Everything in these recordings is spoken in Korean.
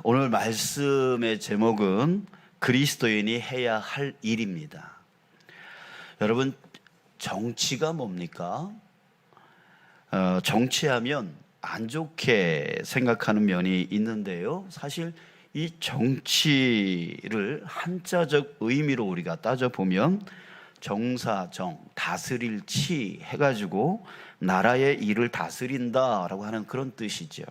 오늘 말씀의 제목은 그리스도인이 해야 할 일입니다. 여러분, 정치가 뭡니까? 정치하면 안 좋게 생각하는 면이 있는데요. 사실 이 정치를 한자적 의미로 우리가 따져보면 정사정, 다스릴 치 해가지고 나라의 일을 다스린다라고 하는 그런 뜻이죠.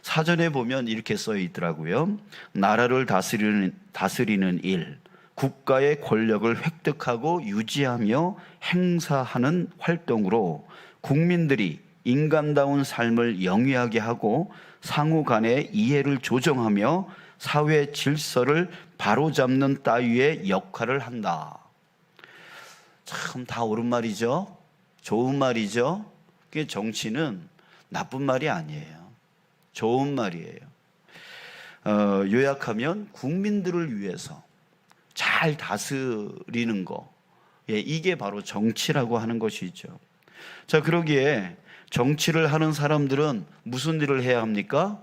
사전에 보면 이렇게 써 있더라고요. 나라를 다스리는 일, 국가의 권력을 획득하고 유지하며 행사하는 활동으로 국민들이 인간다운 삶을 영위하게 하고 상호 간의 이해를 조정하며 사회 질서를 바로잡는 따위의 역할을 한다. 참 다 옳은 말이죠. 좋은 말이죠. 그게 정치는 나쁜 말이 아니에요. 좋은 말이에요. 요약하면 국민들을 위해서 잘 다스리는 거, 이게 바로 정치라고 하는 것이죠. 자, 그러기에 정치를 하는 사람들은 무슨 일을 해야 합니까?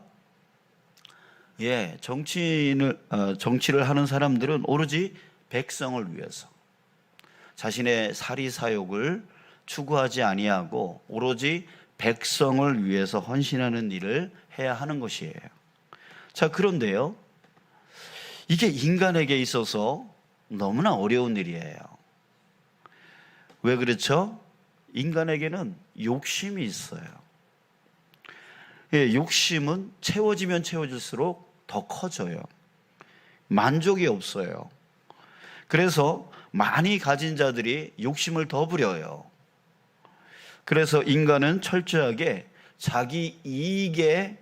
정치를 하는 사람들은 오로지 백성을 위해서 자신의 사리사욕을 추구하지 아니하고 오로지 백성을 위해서 헌신하는 일을 해야 하는 것이에요. 자, 그런데요, 이게 인간에게 있어서 너무나 어려운 일이에요. 왜 그렇죠? 인간에게는 욕심이 있어요. 욕심은 채워지면 채워질수록 더 커져요. 만족이 없어요. 그래서 많이 가진 자들이 욕심을 더 부려요. 그래서 인간은 철저하게 자기 이익에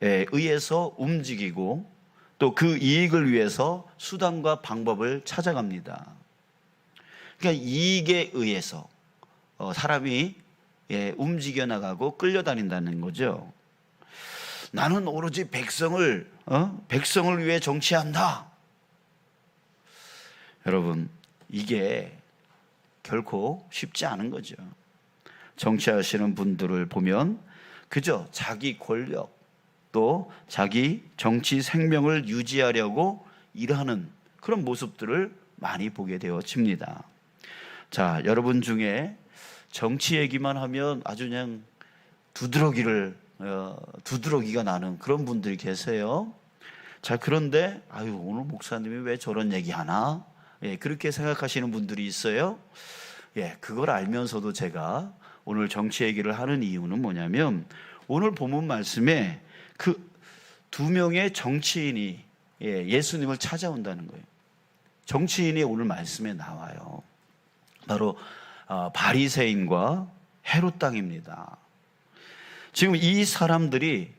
의해서 움직이고 또 그 이익을 위해서 수단과 방법을 찾아갑니다. 그러니까 이익에 의해서 사람이 움직여 나가고 끌려다닌다는 거죠. 나는 오로지 백성을 위해 정치한다. 여러분, 이게 결코 쉽지 않은 거죠. 정치하시는 분들을 보면 그저 자기 권력 또 자기 정치 생명을 유지하려고 일하는 그런 모습들을 많이 보게 되어집니다. 자, 여러분 중에 정치 얘기만 하면 아주 그냥 두드러기가 나는 그런 분들이 계세요. 자, 그런데 오늘 목사님이 왜 저런 얘기하나? 그렇게 생각하시는 분들이 있어요. 그걸 알면서도 제가 오늘 정치 얘기를 하는 이유는 뭐냐면 오늘 본문 말씀에 그 두 명의 정치인이 예수님을 찾아온다는 거예요. 정치인이 오늘 말씀에 나와요. 바로 바리새인과 헤롯 당입니다. 지금 이 사람들이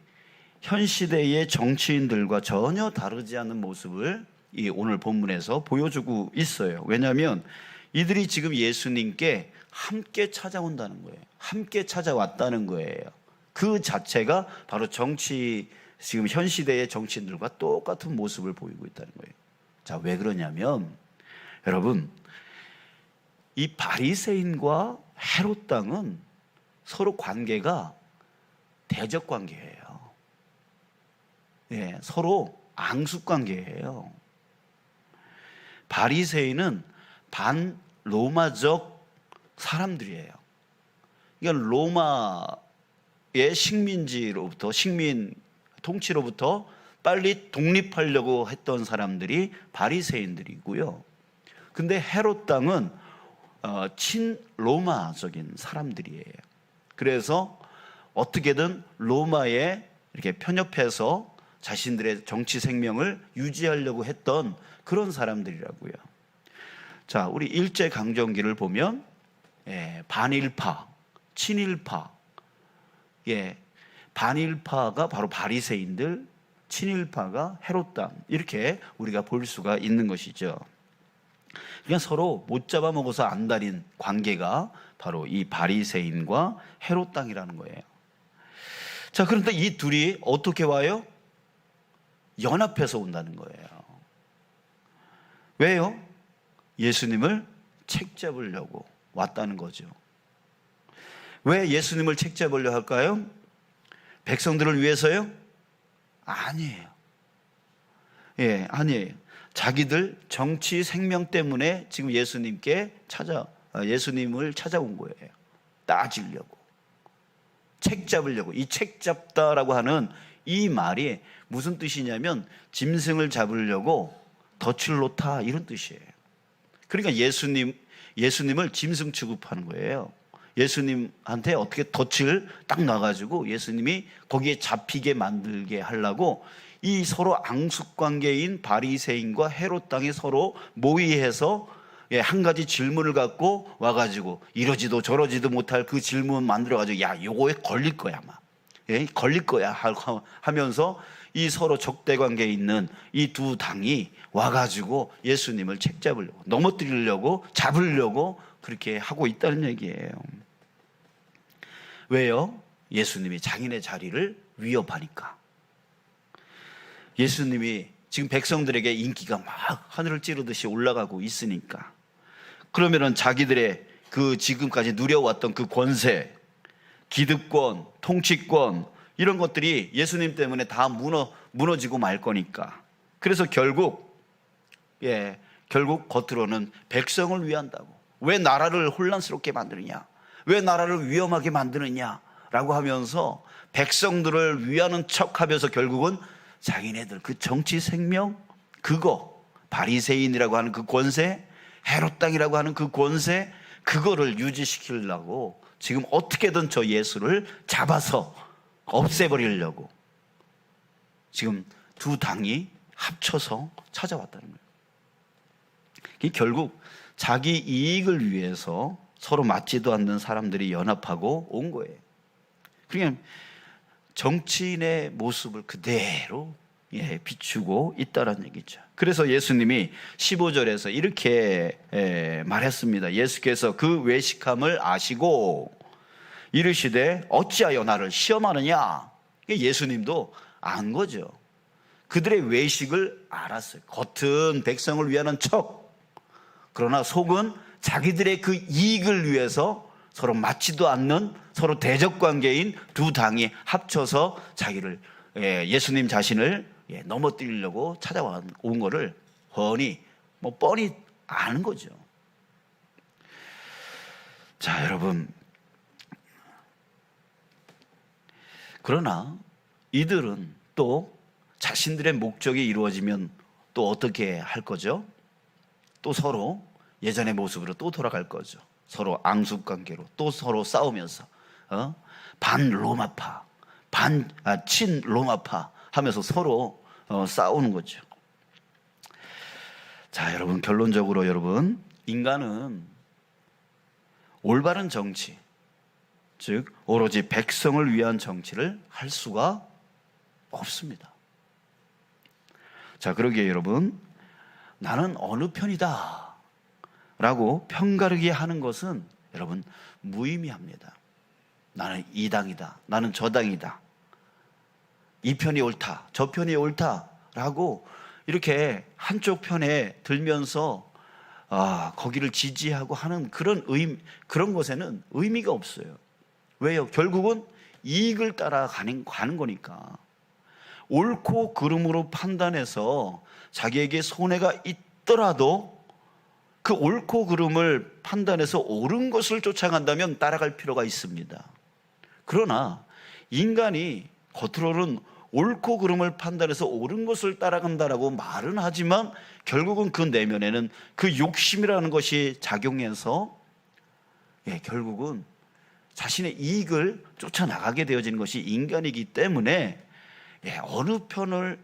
현 시대의 정치인들과 전혀 다르지 않은 모습을 이 오늘 본문에서 보여주고 있어요. 왜냐하면 이들이 지금 예수님께 함께 찾아온다는 거예요. 함께 찾아왔다는 거예요. 그 자체가 바로 지금 현 시대의 정치인들과 똑같은 모습을 보이고 있다는 거예요. 자, 왜 그러냐면 여러분, 이 바리새인과 헤롯 당은 서로 관계가 대적 관계예요. 서로 앙숙 관계예요. 바리새인은 반로마적 사람들이에요. 그러니까 로마의 식민 통치로부터 빨리 독립하려고 했던 사람들이 바리새인들이고요. 근데 헤롯 당은 친로마적인 사람들이에요. 그래서 어떻게든 로마에 이렇게 편협해서 자신들의 정치 생명을 유지하려고 했던 그런 사람들이라고요. 자, 우리 일제강점기를 보면 반일파, 친일파, 반일파가 바로 바리새인들, 친일파가 헤롯 당, 이렇게 우리가 볼 수가 있는 것이죠. 그냥 서로 못 잡아먹어서 안달인 관계가 바로 이 바리새인과 헤롯 당이라는 거예요. 자, 그런데 이 둘이 어떻게 와요? 연합해서 온다는 거예요. 왜요? 예수님을 책잡으려고 왔다는 거죠. 왜 예수님을 책잡으려 할까요? 백성들을 위해서요? 아니에요. 아니에요. 자기들 정치 생명 때문에 지금 예수님을 찾아온 거예요. 따지려고, 책 잡으려고. 이 책 잡다라고 하는 이 말이 무슨 뜻이냐면 짐승을 잡으려고 덫을 놓다, 이런 뜻이에요. 그러니까 예수님을 짐승 취급하는 거예요. 예수님한테 어떻게 덫을 딱 놔가지고 예수님이 거기에 잡히게 만들게 하려고 이 서로 앙숙관계인 바리새인과 헤롯 당이 서로 모의해서 한 가지 질문을 갖고 와가지고 이러지도 저러지도 못할 그 질문 만들어가지고 야, 요거에 걸릴 거야 아마. 걸릴 거야 하면서 이 서로 적대관계에 있는 이 두 당이 와가지고 예수님을 책 잡으려고, 넘어뜨리려고, 잡으려고 그렇게 하고 있다는 얘기예요. 왜요? 예수님이 자기네 자리를 위협하니까. 예수님이 지금 백성들에게 인기가 막 하늘을 찌르듯이 올라가고 있으니까. 그러면은 자기들의 그 지금까지 누려왔던 그 권세, 기득권, 통치권, 이런 것들이 예수님 때문에 다 무너지고 말 거니까. 그래서 결국 겉으로는 백성을 위한다고. 왜 나라를 혼란스럽게 만드느냐? 왜 나라를 위험하게 만드느냐? 라고 하면서 백성들을 위하는 척 하면서 결국은 자기네들 그 정치 생명, 그거, 바리새인이라고 하는 그 권세, 헤롯 당이라고 하는 그 권세, 그거를 유지시키려고 지금 어떻게든 저 예수를 잡아서 없애버리려고 지금 두 당이 합쳐서 찾아왔다는 거예요. 결국 자기 이익을 위해서 서로 맞지도 않는 사람들이 연합하고 온 거예요. 그러니까 정치인의 모습을 그대로 비추고 있다는 얘기죠. 그래서 예수님이 15절에서 이렇게 말했습니다. 예수께서 그 외식함을 아시고 이르시되 어찌하여 나를 시험하느냐? 예수님도 안 거죠. 그들의 외식을 알았어요. 겉은 백성을 위하는 척, 그러나 속은 자기들의 그 이익을 위해서 서로 맞지도 않는 서로 대적 관계인 두 당이 합쳐서 자기를 예수님 자신을 넘어뜨리려고 찾아온 거를 뻔히 아는 거죠. 자, 여러분, 그러나 이들은 또 자신들의 목적이 이루어지면 또 어떻게 할 거죠? 또 서로 예전의 모습으로 또 돌아갈 거죠. 서로 앙숙관계로 또 서로 싸우면서 반 로마파, 친 로마파 하면서 서로 싸우는 거죠. 자, 여러분, 결론적으로 여러분, 인간은 올바른 정치, 즉 오로지 백성을 위한 정치를 할 수가 없습니다. 자, 그러기에 여러분, 나는 어느 편이다 라고 편가르기 하는 것은 여러분 무의미합니다. 나는 이 당이다, 나는 저 당이다, 이 편이 옳다, 저 편이 옳다 라고 이렇게 한쪽 편에 들면서 거기를 지지하고 하는 그런 것에는 의미가 없어요. 왜요? 결국은 이익을 따라가는 거니까. 옳고 그름으로 판단해서 자기에게 손해가 있더라도 그 옳고 그름을 판단해서 옳은 것을 쫓아간다면 따라갈 필요가 있습니다. 그러나 인간이 겉으로는 옳고 그름을 판단해서 옳은 것을 따라간다라고 말은 하지만 결국은 그 내면에는 그 욕심이라는 것이 작용해서 결국은 자신의 이익을 쫓아나가게 되어지는 것이 인간이기 때문에 어느 편을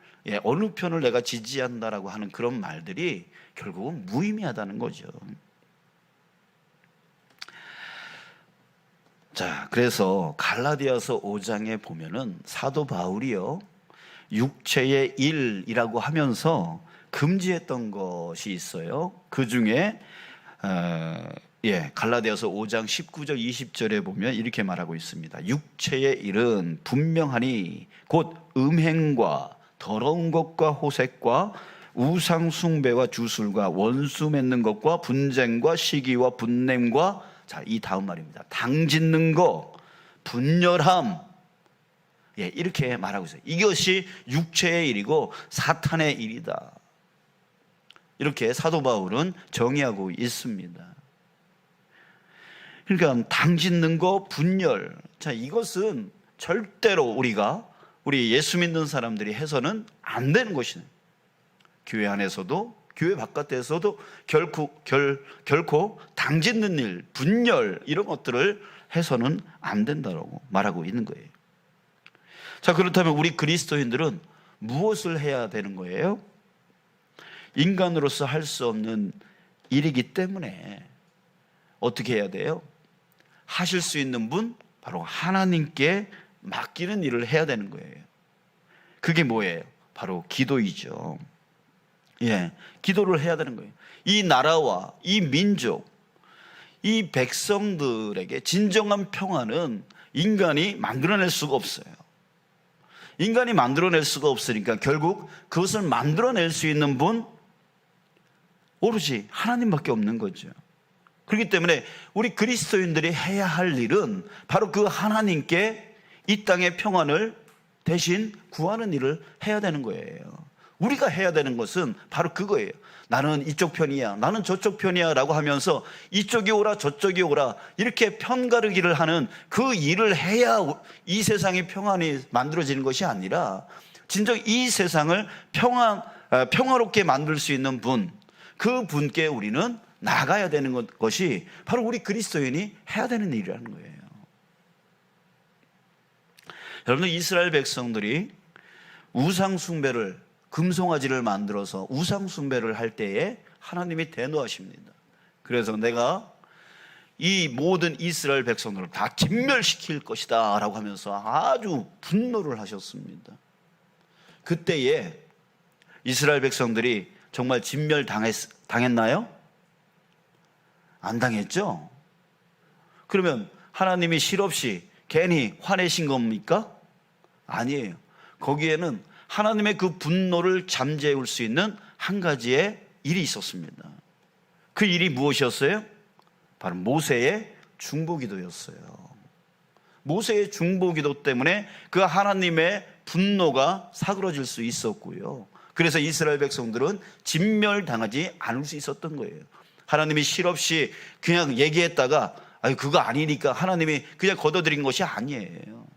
내가 지지한다라고 하는 그런 말들이 결국은 무의미하다는 거죠. 자, 그래서 갈라디아서 5장에 보면은 사도 바울이요, 육체의 일이라고 하면서 금지했던 것이 있어요. 그 중에 갈라디아서 5장 19절 20절에 보면 이렇게 말하고 있습니다. 육체의 일은 분명하니 곧 음행과 더러운 것과 호색과 우상 숭배와 주술과 원수 맺는 것과 분쟁과 시기와 분냄과, 자, 이 다음 말입니다. 당 짓는 거, 분열함, 예, 이렇게 말하고 있어요. 이것이 육체의 일이고 사탄의 일이다. 이렇게 사도 바울은 정의하고 있습니다. 그러니까 당 짓는 거, 분열. 자, 이것은 절대로 우리 예수 믿는 사람들이 해서는 안 되는 것이네. 교회 안에서도 교회 바깥에서도 결코 당 짓는 일, 분열 이런 것들을 해서는 안 된다고 말하고 있는 거예요. 자, 그렇다면 우리 그리스도인들은 무엇을 해야 되는 거예요? 인간으로서 할 수 없는 일이기 때문에 어떻게 해야 돼요? 하실 수 있는 분, 바로 하나님께 맡기는 일을 해야 되는 거예요. 그게 뭐예요? 바로 기도이죠. 예, 기도를 해야 되는 거예요. 이 나라와 이 민족, 이 백성들에게 진정한 평화는 인간이 만들어낼 수가 없어요. 인간이 만들어낼 수가 없으니까 결국 그것을 만들어낼 수 있는 분, 오로지 하나님밖에 없는 거죠. 그렇기 때문에 우리 그리스도인들이 해야 할 일은 바로 그 하나님께 이 땅의 평안을 대신 구하는 일을 해야 되는 거예요. 우리가 해야 되는 것은 바로 그거예요. 나는 이쪽 편이야, 나는 저쪽 편이야 라고 하면서 이쪽이 오라 저쪽이 오라 이렇게 편가르기를 하는 그 일을 해야 이 세상이 평안이 만들어지는 것이 아니라 진정 이 세상을 평화롭게 만들 수 있는 분, 그 분께 우리는 나가야 되는 것이 바로 우리 그리스도인이 해야 되는 일이라는 거예요. 여러분, 이스라엘 백성들이 우상숭배를, 금송아지를 만들어서 우상숭배를 할 때에 하나님이 대노하십니다. 그래서 내가 이 모든 이스라엘 백성들을 다 진멸시킬 것이다 라고 하면서 아주 분노를 하셨습니다. 그때에 이스라엘 백성들이 정말 진멸당했나요? 안 당했죠? 그러면 하나님이 실없이 괜히 화내신 겁니까? 아니에요. 거기에는 하나님의 그 분노를 잠재울 수 있는 한 가지의 일이 있었습니다. 그 일이 무엇이었어요? 바로 모세의 중보기도였어요. 모세의 중보기도 때문에 그 하나님의 분노가 사그러질 수 있었고요. 그래서 이스라엘 백성들은 진멸당하지 않을 수 있었던 거예요. 하나님이 실없이 그냥 얘기했다가 그거 아니니까 하나님이 그냥 걷어들인 것이 아니에요.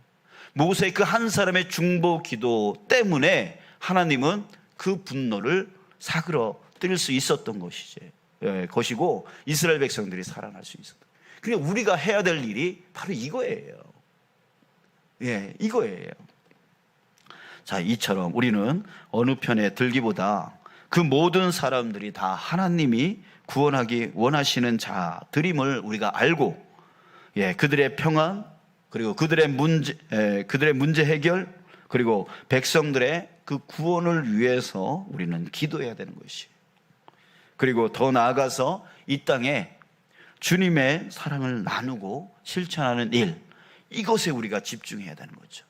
모세의 그 한 사람의 중보 기도 때문에 하나님은 그 분노를 사그러뜨릴 수 있었던 것이고 이스라엘 백성들이 살아날 수 있었다. 그러니까 우리가 해야 될 일이 바로 이거예요. 예, 이거예요. 자, 이처럼 우리는 어느 편에 들기보다 그 모든 사람들이 다 하나님이 구원하기 원하시는 자들임을 우리가 알고, 예, 그들의 평안, 그리고 그들의 문제 해결, 그리고 백성들의 그 구원을 위해서 우리는 기도해야 되는 것이에요. 그리고 더 나아가서 이 땅에 주님의 사랑을 나누고 실천하는 일, 이것에 우리가 집중해야 되는 거죠.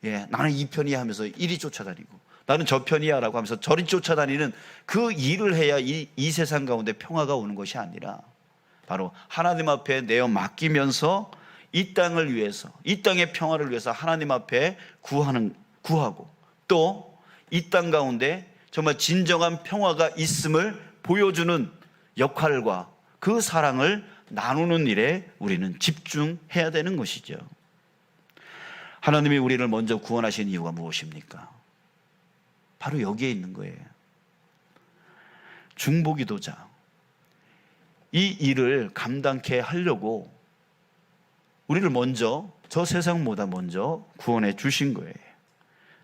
예, 나는 이 편이야 하면서 이리 쫓아다니고 나는 저 편이야 라고 하면서 저리 쫓아다니는 그 일을 해야 이 세상 가운데 평화가 오는 것이 아니라 바로 하나님 앞에 내어 맡기면서 이 땅을 위해서, 이 땅의 평화를 위해서 하나님 앞에 구하고 또 이 땅 가운데 정말 진정한 평화가 있음을 보여주는 역할과 그 사랑을 나누는 일에 우리는 집중해야 되는 것이죠. 하나님이 우리를 먼저 구원하신 이유가 무엇입니까? 바로 여기에 있는 거예요. 중보기도자, 이 일을 감당케 하려고 우리를 먼저, 저 세상보다 먼저 구원해 주신 거예요.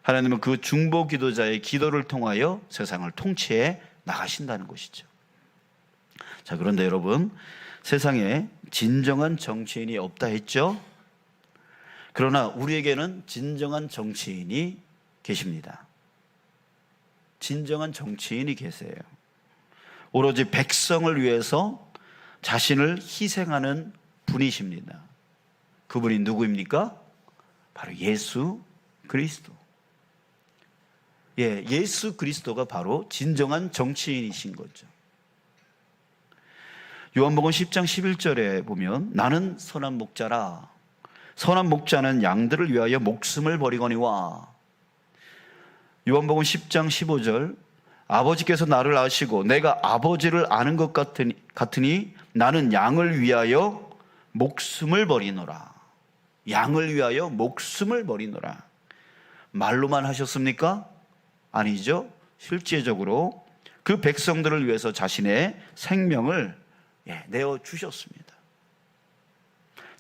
하나님은 그 중보기도자의 기도를 통하여 세상을 통치해 나가신다는 것이죠. 자, 그런데 여러분, 세상에 진정한 정치인이 없다 했죠? 그러나 우리에게는 진정한 정치인이 계십니다. 진정한 정치인이 계세요. 오로지 백성을 위해서 자신을 희생하는 분이십니다. 그분이 누구입니까? 바로 예수 그리스도. 예, 예수 그리스도가 바로 진정한 정치인이신 거죠. 요한복음 10장 11절에 보면 나는 선한 목자라 선한 목자는 양들을 위하여 목숨을 버리거니와. 요한복음 10장 15절, 아버지께서 나를 아시고 내가 아버지를 아는 것 같으니 나는 양을 위하여 목숨을 버리노라. 양을 위하여 목숨을 버리노라. 말로만 하셨습니까? 아니죠. 실제적으로 그 백성들을 위해서 자신의 생명을 내어주셨습니다.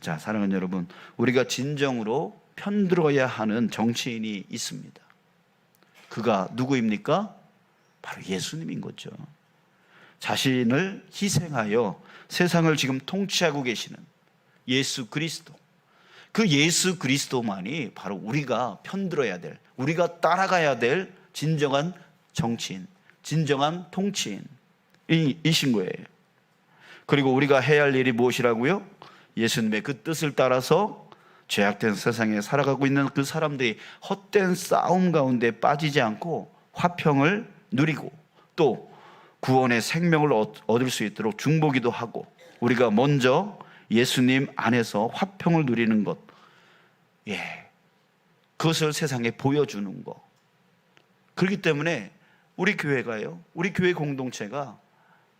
자, 사랑하는 여러분, 우리가 진정으로 편들어야 하는 정치인이 있습니다. 그가 누구입니까? 바로 예수님인 거죠. 자신을 희생하여 세상을 지금 통치하고 계시는 예수 그리스도, 그 예수 그리스도만이 바로 우리가 편들어야 될, 우리가 따라가야 될 진정한 정치인, 진정한 통치인이신 거예요. 그리고 우리가 해야 할 일이 무엇이라고요? 예수님의 그 뜻을 따라서 죄악된 세상에 살아가고 있는 그 사람들이 헛된 싸움 가운데 빠지지 않고 화평을 누리고 또 구원의 생명을 얻을 수 있도록 중보기도 하고, 우리가 먼저 예수님 안에서 화평을 누리는 것, 그것을 세상에 보여주는 것. 그렇기 때문에 우리 교회가요, 우리 교회 공동체가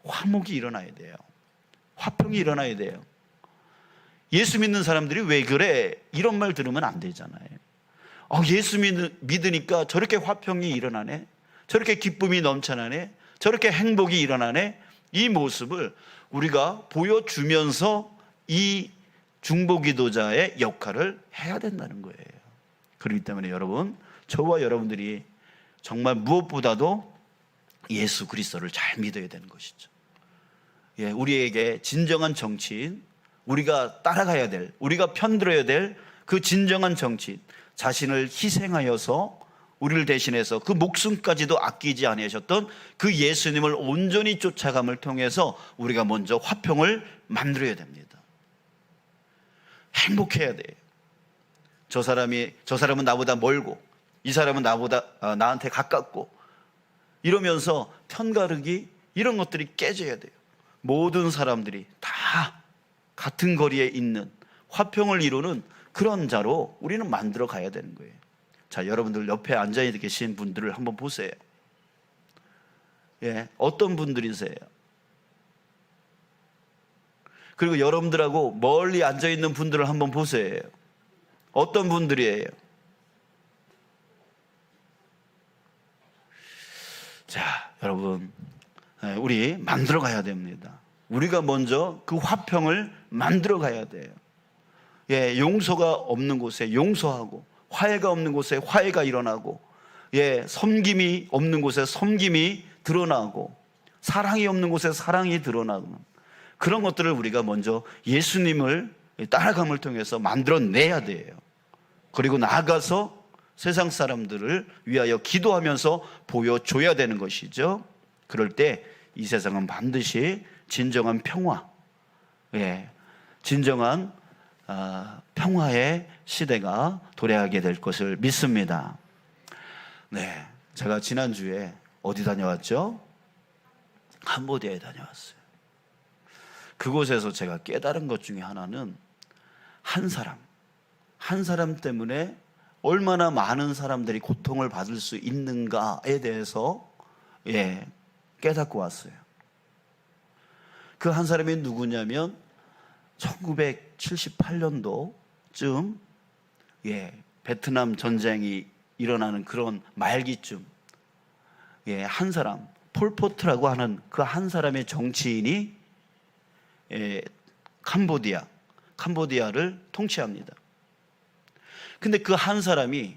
화목이 일어나야 돼요. 화평이 일어나야 돼요. 예수 믿는 사람들이 왜 그래? 이런 말 들으면 안 되잖아요. 예수 믿으니까 저렇게 화평이 일어나네, 저렇게 기쁨이 넘쳐나네, 저렇게 행복이 일어나네. 이 모습을 우리가 보여주면서 이 중보기도자의 역할을 해야 된다는 거예요. 그렇기 때문에 여러분, 저와 여러분들이 정말 무엇보다도 예수 그리스도를 잘 믿어야 되는 것이죠. 우리에게 진정한 정치인, 우리가 따라가야 될, 우리가 편들어야 될 그 진정한 정치인, 자신을 희생하여서 우리를 대신해서 그 목숨까지도 아끼지 않으셨던 그 예수님을 온전히 쫓아감을 통해서 우리가 먼저 화평을 만들어야 됩니다. 행복해야 돼요. 저 사람은 나보다 멀고 이 사람은 나한테 가깝고 이러면서 편가르기, 이런 것들이 깨져야 돼요. 모든 사람들이 다 같은 거리에 있는 화평을 이루는 그런 자로 우리는 만들어 가야 되는 거예요. 자, 여러분들 옆에 앉아 계신 분들을 한번 보세요. 어떤 분들이세요? 그리고 여러분들하고 멀리 앉아 있는 분들을 한번 보세요. 어떤 분들이에요? 자, 여러분, 우리 만들어 가야 됩니다. 우리가 먼저 그 화평을 만들어 가야 돼요. 용서가 없는 곳에 용서하고, 화해가 없는 곳에 화해가 일어나고, 섬김이 없는 곳에 섬김이 드러나고, 사랑이 없는 곳에 사랑이 드러나는 그런 것들을 우리가 먼저 예수님을 따라감을 통해서 만들어내야 돼요. 그리고 나아가서 세상 사람들을 위하여 기도하면서 보여줘야 되는 것이죠. 그럴 때 이 세상은 반드시 진정한 평화, 진정한 평화의 시대가 도래하게 될 것을 믿습니다. 제가 지난주에 어디 다녀왔죠? 캄보디아에 다녀왔어요. 그곳에서 제가 깨달은 것 중에 하나는 한 사람 때문에 얼마나 많은 사람들이 고통을 받을 수 있는가에 대해서 깨닫고 왔어요. 그 한 사람이 누구냐면 1978년도쯤 베트남 전쟁이 일어나는 그런 말기쯤 한 사람, 폴포트라고 하는 그 한 사람의 정치인이 캄보디아를 통치합니다. 근데 그 한 사람이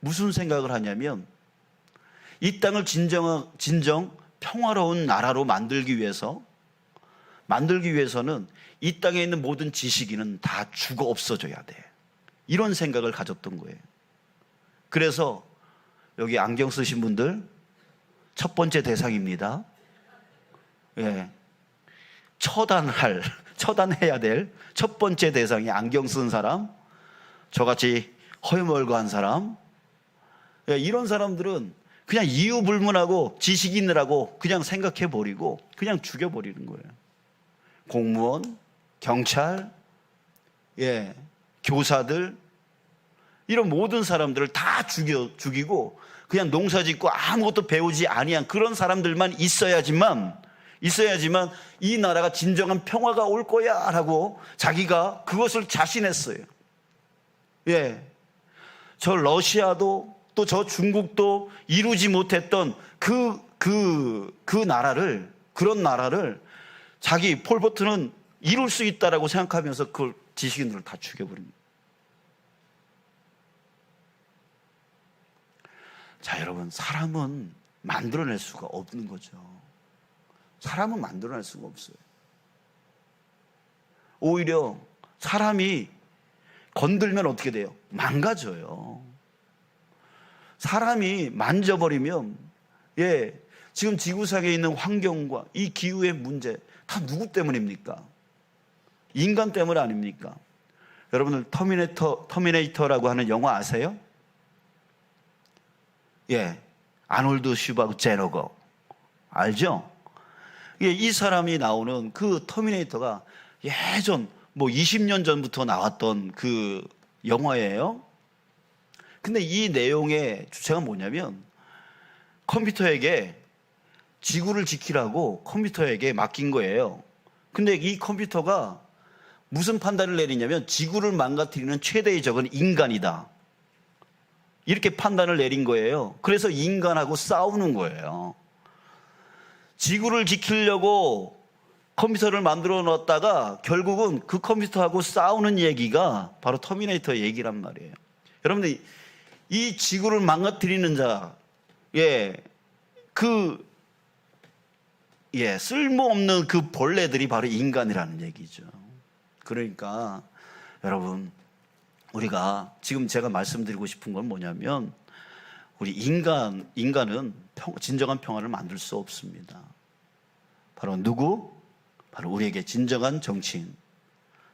무슨 생각을 하냐면, 이 땅을 진정 평화로운 나라로 만들기 위해서는 이 땅에 있는 모든 지식인은 다 죽어 없어져야 돼. 이런 생각을 가졌던 거예요. 그래서 여기 안경 쓰신 분들 첫 번째 대상입니다. 처단해야 될 첫 번째 대상이 안경 쓴 사람, 저같이 허여멀거한 사람. 이런 사람들은 그냥 이유 불문하고 지식인이라고 그냥 생각해버리고 그냥 죽여버리는 거예요. 공무원, 경찰, 교사들, 이런 모든 사람들을 다 죽이고 그냥 농사 짓고 아무것도 배우지 아니한 그런 사람들만 있어야지만 이 나라가 진정한 평화가 올 거야 라고 자기가 그것을 자신했어요. 예. 저 러시아도 또 저 중국도 이루지 못했던 그런 나라를 자기 폴포트는 이룰 수 있다라고 생각하면서 그걸 지식인들을 다 죽여버립니다. 자, 여러분, 사람은 만들어낼 수가 없는 거죠. 사람은 만들어낼 수가 없어요. 오히려 사람이 건들면 어떻게 돼요? 망가져요. 사람이 만져버리면, 지금 지구상에 있는 환경과 이 기후의 문제 다 누구 때문입니까? 인간 때문 아닙니까? 여러분들 터미네이터라고 하는 영화 아세요? 아놀드 슈바제네거 알죠? 이 사람이 나오는 그 터미네이터가 예전 20년 전부터 나왔던 그 영화예요. 근데 이 내용의 주체가 뭐냐면 컴퓨터에게 지구를 지키라고 컴퓨터에게 맡긴 거예요. 근데 이 컴퓨터가 무슨 판단을 내리냐면 지구를 망가뜨리는 최대의 적은 인간이다, 이렇게 판단을 내린 거예요. 그래서 인간하고 싸우는 거예요. 지구를 지키려고 컴퓨터를 만들어 놨다가 결국은 그 컴퓨터하고 싸우는 얘기가 바로 터미네이터 얘기란 말이에요. 여러분들, 이 지구를 망가뜨리는 자, 쓸모없는 그 벌레들이 바로 인간이라는 얘기죠. 그러니까 여러분, 우리가 지금 제가 말씀드리고 싶은 건 뭐냐면, 우리 인간은 진정한 평화를 만들 수 없습니다. 바로 누구? 바로 우리에게 진정한 정치인,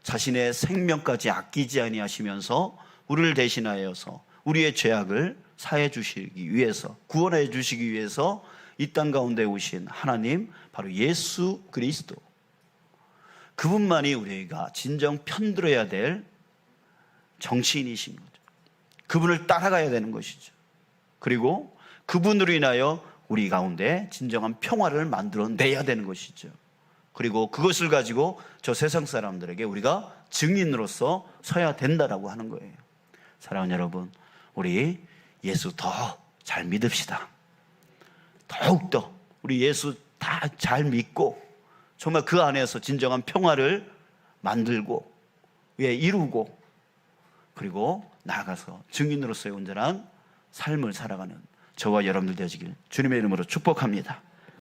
자신의 생명까지 아끼지 아니하시면서 우리를 대신하여서 우리의 죄악을 사해 주시기 위해서, 구원해 주시기 위해서 이 땅 가운데 오신 하나님, 바로 예수 그리스도, 그분만이 우리가 진정 편들어야 될 정치인이신 거죠. 그분을 따라가야 되는 것이죠. 그리고 그분으로 인하여 우리 가운데 진정한 평화를 만들어내야 되는 것이죠. 그리고 그것을 가지고 저 세상 사람들에게 우리가 증인으로서 서야 된다라고 하는 거예요. 사랑하는 여러분, 우리 예수 더 잘 믿읍시다. 더욱더 우리 예수 다 잘 믿고 정말 그 안에서 진정한 평화를 만들고 이루고, 그리고 나아가서 증인으로서의 온전한 삶을 살아가는 저와 여러분들 되시길 주님의 이름으로 축복합니다.